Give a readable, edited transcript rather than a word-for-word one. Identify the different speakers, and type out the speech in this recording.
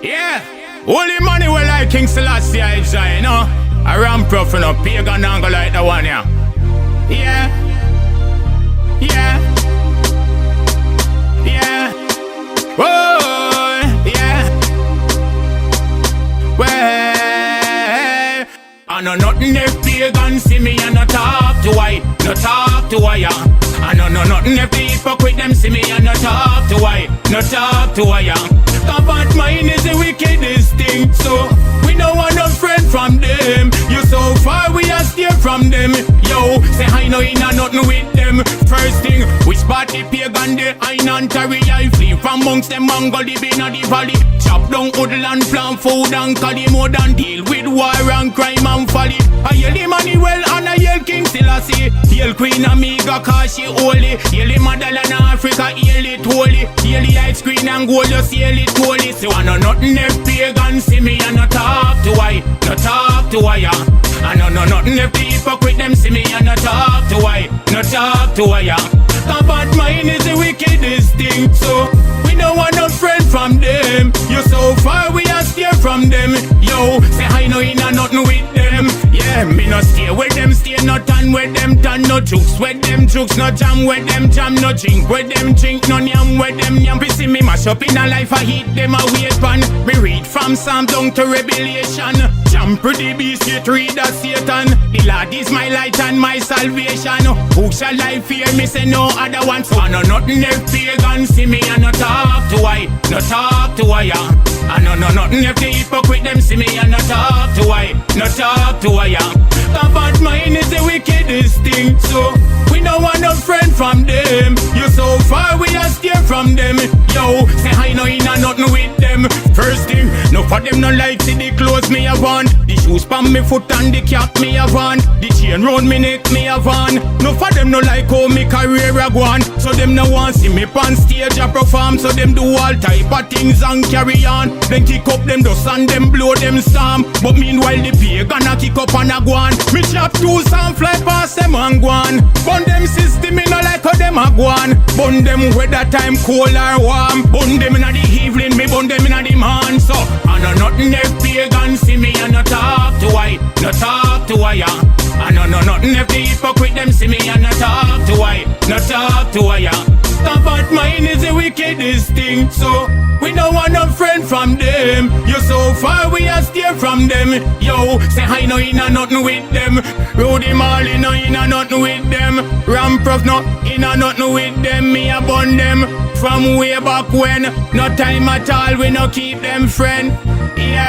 Speaker 1: Yeah, holy money well like King Selassie I you know. A Ramp Ruff and a pagan angle like the one, yeah. Yeah, yeah, yeah. Whoa, yeah. Well, I know nothing if pagan see me and no talk to I, no talk to I, yeah. I know nothing if the hypocrite them see me and no talk to I, no talk to I, yeah. Bad mind is the wickedest thing, so we don't want no friend from them. You so far we are steer from them. Yo, say I know in a nothing with them. First thing, we spot the pagan the Ainantary. I flee from amongst them and go live in the valley. Chop down woodland, plant food and carry more than deal with war and crime and folly. I yell the money well and I yell King Selassie. Hail Queen Amiga cause she holy. Hail the motherland Africa, hail it holy. Hail the ice cream and gold, just hail it holy. So I know nothing if pagan see me and no talk to I, no talk to I, yeah. I know nothing if the hypocrite them see me and no talk to I, no talk to I, yeah. Bad mind is the wickedest thing, so we don't want no friend from them. You so far we are steer from them. Yo, say I know in a nothing with them. Yeah, me no stay with them, stay no tan with them, tan no jokes with them, jokes no jam with them, jam no drink with them, drink no yam with them, yam. We see me mash up in a life, I hit them a wait pan. Me read from Psalm down to Revelation. Jam pretty beast, yet read that Satan. The Lord is my light and my salvation. Who shall I fear? Me say no other one. So I know nothing if pagan see me and no talk to I, no talk to I, yeah. I know nothing if the hypocrite them see me and no talk to I, no talk to I, yeah. Bad mind is the wickedest thing, so we don't want no friend from them. You so far we are steer from them. Yo, say I know in a nothing with them. First thing, no for them no like see the clothes me have on, the shoes pan me foot and the cap me have on, the chain round me neck me have on. No for them no like how me career a go on, so them no want see me pan stage a perform. So them do all type of things and carry on. Then kick up them dust and them blow them storm. But meanwhile the pagan a kick up and a go on. Me chop two and fly past them and go on. Bun them system me no like how them a go on. Bun them whether time cold or warm. Bun them in the evening, me bun them in the morning. So I know nothing if pagan see me and no talk to I, no talk to I, yeah. I know nothing if the hypocrite them see me and no talk to I, no talk to I, yeah. Bad mind is the wickedest thing, so we don't want no friend from them. You so far we are steer from them. Yo, say I know in a nothing with them. Rudy Marley no in a nothing with them. Ramp Ruff no in a nothing with them. Me a bun them from way back when. No time at all we no keep them friend. Yeah.